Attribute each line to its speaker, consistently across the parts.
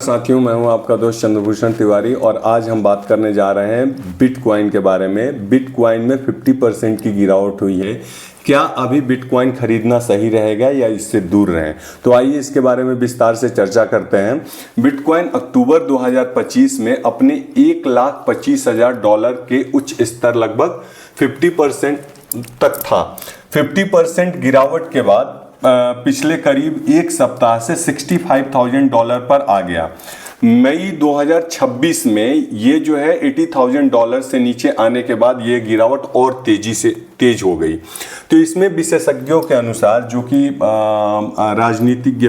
Speaker 1: साथियों, मैं हूं आपका दोस्त चंद्रभूषण तिवारी और आज हम बात करने जा रहे हैं बिटकॉइन के बारे में। बिटकॉइन में 50% की गिरावट हुई है। क्या अभी बिटकॉइन खरीदना सही रहेगा या इससे दूर रहें? तो आइए इसके बारे में विस्तार से चर्चा करते हैं। बिटकॉइन अक्टूबर 2025 में अपने $1,25,000 के उच्च स्तर लगभग 50% तक था। 50% गिरावट के बाद पिछले करीब एक सप्ताह से $65,000 पर आ गया। मई 2026 में ये जो है $80,000 से नीचे आने के बाद ये गिरावट और तेज हो गई। तो इसमें विशेषज्ञों के अनुसार, जो कि राजनीतिज्ञ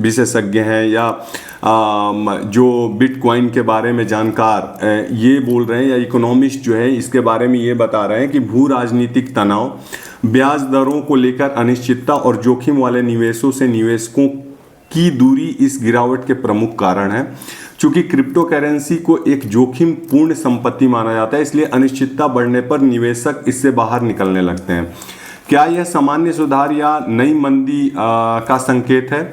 Speaker 1: विशेषज्ञ हैं या जो बिटकॉइन के बारे में जानकार ये बोल रहे हैं, या इकोनॉमिस्ट जो है इसके बारे में ये बता रहे हैं कि भू राजनीतिक तनाव, ब्याज दरों को लेकर अनिश्चितता और जोखिम वाले निवेशों से निवेशकों की दूरी इस गिरावट के प्रमुख कारण है। चूंकि क्रिप्टो करेंसी को एक जोखिम पूर्ण संपत्ति माना जाता है, इसलिए अनिश्चितता बढ़ने पर निवेशक इससे बाहर निकलने लगते हैं। क्या यह सामान्य सुधार या नई मंदी का संकेत है?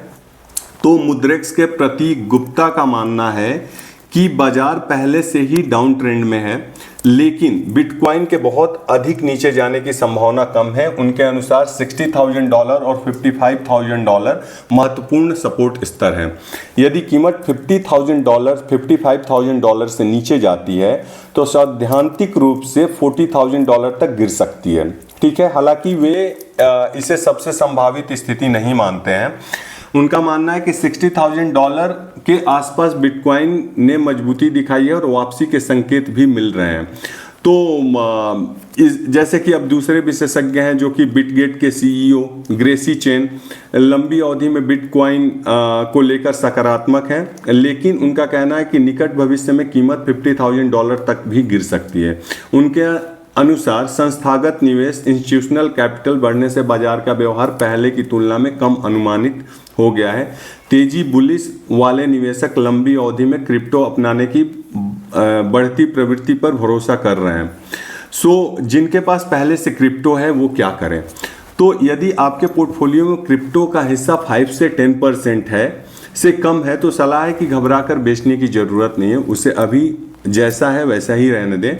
Speaker 1: तो मुद्रेक्स के प्रतीक गुप्ता का मानना है कि बाजार पहले से ही डाउन ट्रेंड में है, लेकिन बिटकॉइन के बहुत अधिक नीचे जाने की संभावना कम है। उनके अनुसार $60,000 और $55,000 महत्वपूर्ण सपोर्ट स्तर हैं। यदि कीमत $55,000 से नीचे जाती है तो सैद्धांतिक रूप से $40,000 तक गिर सकती है। ठीक है, हालांकि वे इसे सबसे संभावित स्थिति नहीं मानते हैं। उनका मानना है कि $60,000 के आसपास बिटकॉइन ने मजबूती दिखाई है और वापसी के संकेत भी मिल रहे हैं। तो जैसे कि अब दूसरे विशेषज्ञ हैं जो कि बिटगेट के CEO ग्रेसी चेन लंबी अवधि में बिटकॉइन को लेकर सकारात्मक हैं, लेकिन उनका कहना है कि निकट भविष्य में कीमत $50,000 तक भी गिर सकती है। उनके अनुसार संस्थागत निवेश, इंस्टीट्यूशनल कैपिटल बढ़ने से बाजार का व्यवहार पहले की तुलना में कम अनुमानित हो गया है। तेजी बुलिश वाले निवेशक लंबी अवधि में क्रिप्टो अपनाने की बढ़ती प्रवृत्ति पर भरोसा कर रहे हैं। जिनके पास पहले से क्रिप्टो है वो क्या करें? तो यदि आपके पोर्टफोलियो में क्रिप्टो का हिस्सा 5 से 10% है से कम है तो सलाह है कि घबराकर बेचने की ज़रूरत नहीं है। उसे अभी जैसा है वैसा ही रहने दें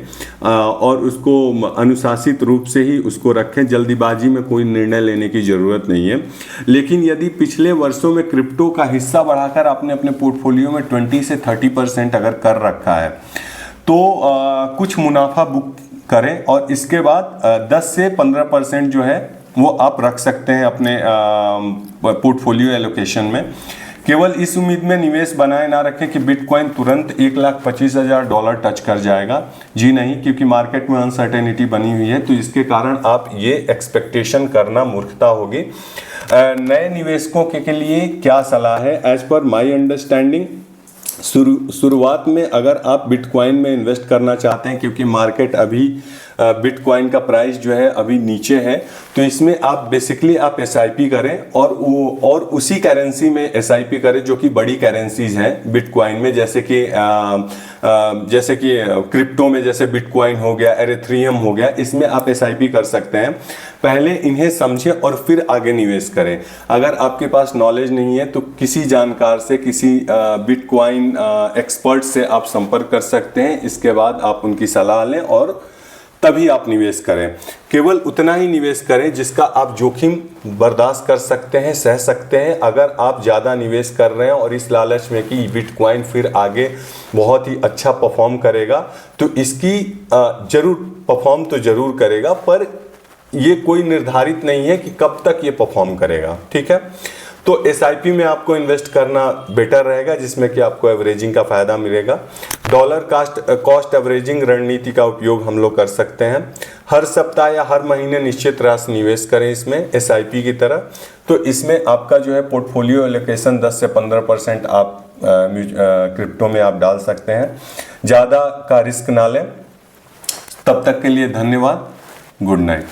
Speaker 1: और उसको अनुशासित रूप से ही उसको रखें। जल्दीबाजी में कोई निर्णय लेने की ज़रूरत नहीं है। लेकिन यदि पिछले वर्षों में क्रिप्टो का हिस्सा बढ़ाकर आपने अपने पोर्टफोलियो में 20 से 30% अगर कर रखा है तो कुछ मुनाफा बुक करें और इसके बाद 10 से 15% जो है वो आप रख सकते हैं अपने पोर्टफोलियो एलोकेशन में। केवल इस उम्मीद में निवेश बनाए ना रखें कि बिटकॉइन तुरंत $1,25,000 टच कर जाएगा। जी नहीं, क्योंकि मार्केट में अनसर्टेनिटी बनी हुई है, तो इसके कारण आप ये एक्सपेक्टेशन करना मूर्खता होगी। नए निवेशकों के लिए क्या सलाह है? एज पर माई अंडरस्टैंडिंग, शुरुआत में अगर आप बिटकॉइन में इन्वेस्ट करना चाहते हैं, क्योंकि मार्केट अभी बिटकॉइन का प्राइस जो है अभी नीचे है, तो इसमें आप बेसिकली आप SIP करें और उसी करेंसी में SIP करें जो कि बड़ी करेंसीज हैं बिटकॉइन में, जैसे कि क्रिप्टो में जैसे बिटकॉइन हो गया, एरेथ्रियम हो गया, इसमें आप SIP कर सकते हैं। पहले इन्हें समझें और फिर आगे निवेश करें। अगर आपके पास नॉलेज नहीं है तो किसी जानकार से, किसी बिटकॉइन एक्सपर्ट से आप संपर्क कर सकते हैं। इसके बाद आप उनकी सलाह लें और तभी आप निवेश करें। केवल उतना ही निवेश करें जिसका आप जोखिम बर्दाश्त कर सकते हैं, सह सकते हैं। अगर आप ज़्यादा निवेश कर रहे हैं और इस लालच में कि बिटकॉइन फिर आगे बहुत ही अच्छा परफॉर्म करेगा, तो इसकी जरूर परफॉर्म तो जरूर करेगा, पर ये कोई निर्धारित नहीं है कि कब तक ये परफॉर्म करेगा। ठीक है, तो SIP में आपको इन्वेस्ट करना बेटर रहेगा, जिसमें कि आपको एवरेजिंग का फायदा मिलेगा। डॉलर कॉस्ट एवरेजिंग रणनीति का उपयोग हम लोग कर सकते हैं। हर सप्ताह या हर महीने निश्चित राशि निवेश करें इसमें SIP की तरह। तो इसमें आपका जो है पोर्टफोलियो एलोकेशन 10 से 15% आप क्रिप्टो में आप डाल सकते हैं। ज़्यादा का रिस्क ना लें। तब तक के लिए धन्यवाद। Good night.